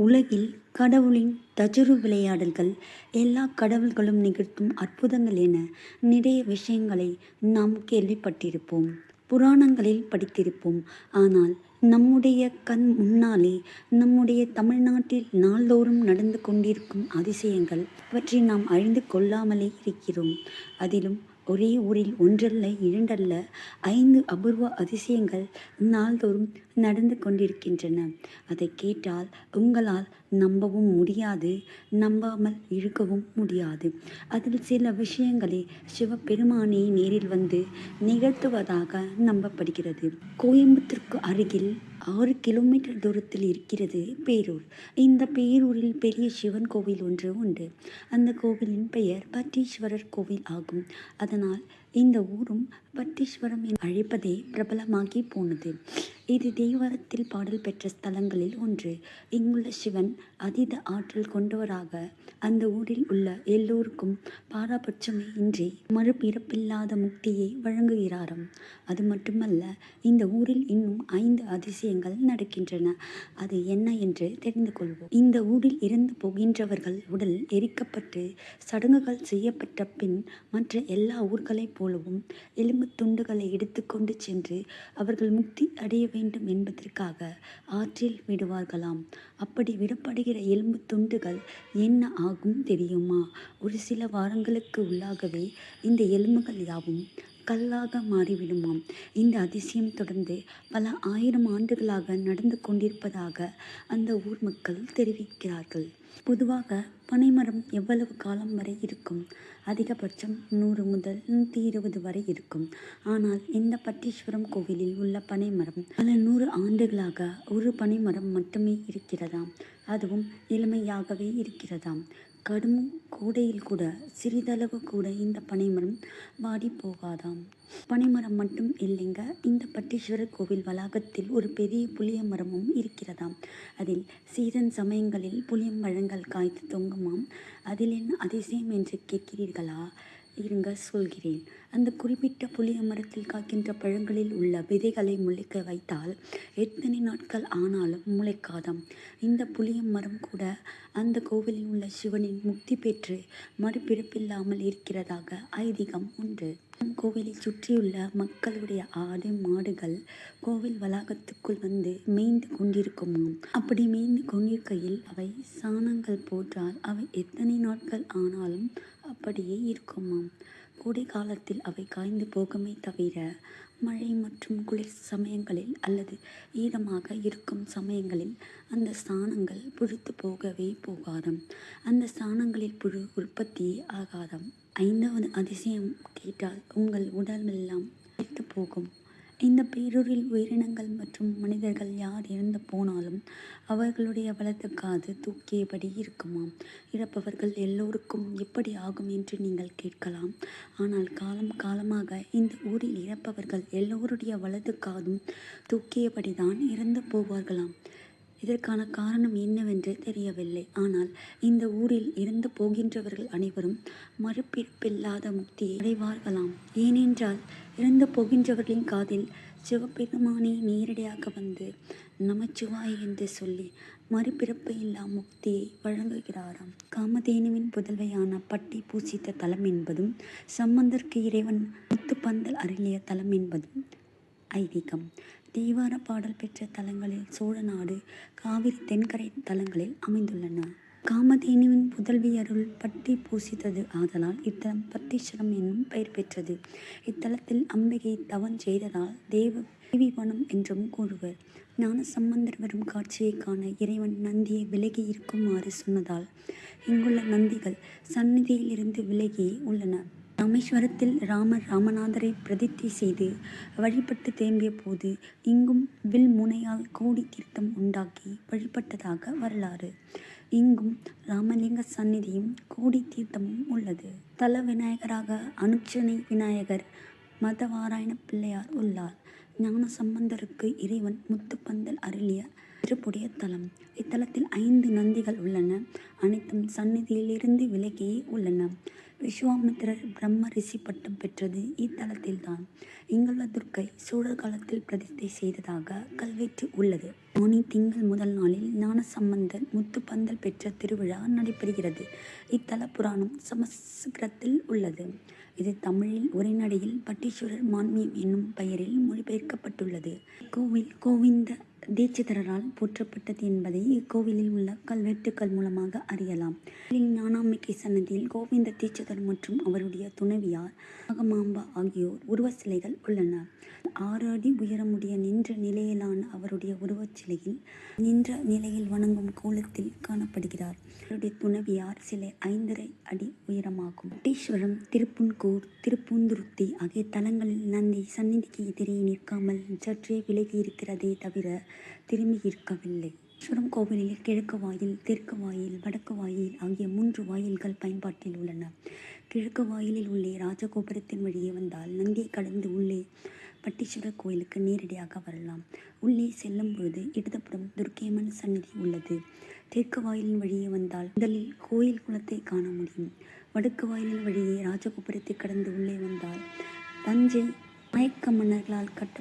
உலகில் கடவுளின் தஜுரு விளையாடல்கள், எல்லா கடவுள்களும் நிகழ்த்தும் அற்புதங்கள் என நிறைய விஷயங்களை நாம் கேள்விப்பட்டிருப்போம். புராணங்களில் படித்திருப்போம். ஆனால் நம்முடைய கண் முன்னாலே நம்முடைய தமிழ்நாட்டில் நாள்தோறும் நடந்து கொண்டிருக்கும் அதிசயங்கள் பற்றி நாம் அறிந்து கொள்ளாமலே இருக்கிறோம். அதிலும் ஒரே ஊரில் ஒன்றல்ல, இரண்டல்ல, 5 அபூர்வ அதிசயங்கள் நாள்தோறும் நடந்து கொண்டிருக்கின்றன. அதை கேட்டால் உங்களால் நம்பவும் முடியாது, நம்பாமல் இருக்கவும் முடியாது. அதில் சில விஷயங்களை சிவபெருமானே நேரில் வந்து நிகழ்த்துவதாக நம்பப்படுகிறது. கோயம்புத்தூருக்கு அருகில் 6 கிலோமீட்டர் தூரத்தில் இருக்கிறது பேரூர். இந்த பேரூரில் பெரிய சிவன் கோவில் ஒன்று உண்டு. அந்த கோவிலின் பெயர் பட்டீஸ்வரர் கோவில் ஆகும். அதனால் இந்த ஊரும் பட்டீஸ்வரம் என அழைப்பதே பிரபலமாகி போனது. இது தேவாரத்தில் பாடல் பெற்ற ஸ்தலங்களில் ஒன்று. இங்குள்ள சிவன் அதீத ஆற்றல் கொண்டவராக அந்த ஊரில் உள்ள எல்லோருக்கும் பாரபட்சமே இன்றி மறுபிறப்பில்லாத முக்தியை வழங்குகிறாராம். அது மட்டுமல்ல, இந்த ஊரில் இன்னும் 5 அதிசயங்கள் நடக்கின்றன. அது என்ன என்று தெரிந்து கொள்வோம். இந்த ஊரில் இறந்து போகின்றவர்கள் உடல் எரிக்கப்பட்டு சடங்குகள் செய்யப்பட்ட பின் மற்ற எல்லா ஊர்களைப் போலவும் எலும்பு துண்டுகளை எடுத்துக்கொண்டு சென்று அவர்கள் முக்தி அடைய வேண்டும் என்பதற்காக ஆற்றில் விடுவார்களாம். அப்படி விடப்படுகிற எலும்பு துண்டுகள் என்ன ஆகும் தெரியுமா? ஒரு சில வாரங்களுக்கு உள்ளாகவே இந்த எலும்புகள் யாவும் கல்லாக மாறிவிடுமாம். இந்த அதிசயம் தொடர்ந்து பல 1000 ஆண்டுகளாக நடந்து கொண்டிருப்பதாக அந்த ஊர் மக்கள் தெரிவிக்கிறார்கள். பொதுவாக பனைமரம் எவ்வளவு காலம் வரை இருக்கும்? அதிகபட்சம் 100 முதல் 120 வரை இருக்கும். ஆனால் இந்த பட்டீஸ்வரம் கோவிலில் உள்ள பனைமரம் பல 100 ஆண்டுகளாக ஒரு பனைமரம் மட்டுமே இருக்கிறதாம். அதுவும் இளமையாகவே இருக்கிறதாம். கடும் கோடையில் கூட சிறிதளவு கூட இந்த பனைமரம் வாடி போகாதாம். பனைமரம் மட்டும் இல்லைங்க, இந்த பட்டீஸ்வரர் கோவில் வளாகத்தில் ஒரு பெரிய புளிய மரமும் இருக்கிறதாம். அதில் சீதன் சமயங்களில் புளியம்பழங்கள் காய்த்து தொங்குமாம். அதில் என்ன அதிசயம் என்று கேட்கிறீர்களா? இருங்க சொல்கிறேன். அந்த குறிப்பிட்ட புளிய மரத்தில் காய்க்கின்ற பழங்களில் உள்ள விதைகளை முளைக்க வைத்தால் எத்தனை நாட்கள் ஆனாலும் முளைக்காதாம். இந்த புளிய மரம் கூட அந்த கோவிலில் உள்ள சிவனின் முக்தி பெற்று மறுபிறப்பில்லாமல் இருக்கிறதாக ஐதீகம் உண்டு. கோவிலை சுற்றியுள்ள மக்களுடைய ஆடு மாடுகள் கோவில் வளாகத்துக்குள் வந்து மேய்ந்து கொண்டிருக்குமாம். அப்படி மேய்ந்து கொண்டிருக்கையில் அவை சாணங்கள் போட்டால் அவை எத்தனை நாட்கள் ஆனாலும் அப்படியே இருக்குமாம். கோடை காலத்தில் அவை காய்ந்து போகுமே தவிர மழை மற்றும் குளிர் சமயங்களில் அல்லது ஈரமாக இருக்கும் சமயங்களில் அந்த சாணங்கள் புழுத்து போகவே போகாதாம். அந்த சாணங்களில் புழு உற்பத்தி ஆகாதாம். 5வது அதிசயம் கேட்டால் உங்கள் உடலெல்லாம் வைத்து போகும். இந்த பேரூரில் உயிரினங்கள் மற்றும் மனிதர்கள் யார் இறந்து போனாலும் அவர்களுடைய வலது காது தூக்கியபடி இருக்குமாம். இறப்பவர்கள் எல்லோருக்கும் எப்படி ஆகும் என்று நீங்கள் கேட்கலாம். ஆனால் காலம் காலமாக இந்த ஊரில் இறப்பவர்கள் எல்லோருடைய வலது காதும் தூக்கியபடிதான் இறந்து போவார்களாம். இதற்கான காரணம் என்னவென்று தெரியவில்லை. ஆனால் இந்த ஊரில் இறந்து போகின்றவர்கள் அனைவரும் மறுபிறப்பில்லாத முக்தியை அடைவார்களாம். ஏனென்றால் இறந்து போகின்றவர்களின் காதில் சிவபெருமானே நேரடியாக வந்து நமச்சிவாய் என்று சொல்லி மறுபிறப்பு இல்லா முக்தியை வழங்குகிறாராம். காமதேனுவின் புதல்வையான பட்டி பூசித்த தலம் என்பதும் சம்பந்தருக்கு இறைவன் முத்துப்பந்தல் அருளிய தலம் என்பதும் ஐதீகம். தேவார பாடல் பெற்ற தலங்களில் சோழநாடு, காவிரி தென்கரை தலங்களில் அமைந்துள்ளன. காமதேனுவின் புதல்வியருள் பட்டி பூசித்தது ஆதலால் இத்தலம் பட்டீஸ்வரம் என்னும் பெயர் பெற்றது. இத்தலத்தில் அம்பிகை தவம் செய்ததால் தேவி வனம் என்றும் கூறுவர். ஞானசம்பந்தர் வரும் காட்சியை காண இறைவன் நந்தியை விலகி இருக்குமாறு சொன்னதால் இங்குள்ள நந்திகள் சந்நிதியில் இருந்து விலகியே உள்ளன. ராமேஸ்வரத்தில் ராமர் ராமநாதரை பிரதிஷ்டை செய்து வழிபட்டு திரும்பிய போது இங்கும் வில் முனையால் கோடி தீர்த்தம் உண்டாக்கி வழிபட்டதாக வரலாறு. இங்கும் ராமலிங்க சந்நிதியும் கோடி தீர்த்தமும் உள்ளது. தல விநாயகராக அனுச்சனை விநாயகர், மதவாராயண பிள்ளையார் உள்ளார். ஞானசம்பந்தருக்கு இறைவன் முத்துப்பந்தல் அருளிய திருப்புடைய தலம். இத்தலத்தில் 5 நந்திகள் உள்ளன. அனைத்தும் சந்நிதியிலிருந்து விலகியே உள்ளன. விஸ்வாமித்திரர் பிரம்ம ரிஷி பட்டம் பெற்றது இத்தலத்தில்தான். இங்குள்ள துர்க்கை சோழர் காலத்தில் பிரதிஷ்டை செய்ததாக கல்வெட்டு உள்ளது. ஆனி திங்கள் முதல் நாளில் ஞானசம்பந்தர் முத்துப்பந்தல் பெற்ற திருவிழா நடைபெறுகிறது. இத்தல புராணம் சமஸ்கிருதத்தில் உள்ளது. இது தமிழில் உரைநடையில் பட்டீஸ்வரர் மான்மியம் என்னும் பெயரில் மொழிபெயர்க்கப்பட்டுள்ளது. இக்கோவில் கோவிந்த தீட்சிதரால் போற்றப்பட்டது என்பதை இக்கோவிலில் உள்ள கல்வெட்டுக்கள் மூலமாக அறியலாம். ஞானாம்பிகை சன்னதியில் கோவிந்த தீட்சிதர் மற்றும் அவருடைய துணைவியார் நாகமாம்பா ஆகியோர் உருவ சிலைகள் உள்ளன. 6 அடி உயரமுடைய நின்ற நிலையிலான அவருடைய உருவச்சிலையில் நின்ற நிலையில் வணங்கும் கோலத்தில் காணப்படுகிறார். அவருடைய துணைவியார் சிலை 5½ அடி உயரமாகும். பட்டீஸ்வரம், திருப்புன்கூர், திருப்பூந்துருத்தி ஆகிய தலங்களில் நந்தி சந்நிதிக்கு எதிரே நிற்காமல் சற்றே விலகி இருக்கிறதே தவிர திரும்பி இருக்கவில்லை. ஈஸ்வரம் கோவிலில் கிழக்கு வாயில், தெற்கு வாயில், வடக்கு வாயில் ஆகிய 3 வாயில்கள் பயன்பாட்டில் உள்ளன. கிழக்கு வாயிலில் உள்ளே ராஜகோபுரத்தின் வழியே வந்தால் நந்தியை கடந்து உள்ளே பட்டீஸ்வரர் கோயிலுக்கு நேரடியாக வரலாம். உள்ளே செல்லும் பொழுது இடதுபுறம் துர்க்கையம்மன் சந்நிதி உள்ளது. தெற்கு வாயிலின் வழியே வந்தால் முதலில் கோயில் குளத்தை காண முடியும். வடக்கு வாயிலின் வழியே ராஜகோபுரத்தை கடந்து உள்ளே வந்தால் தஞ்சை நாயக்க மன்னர்களால் கட்ட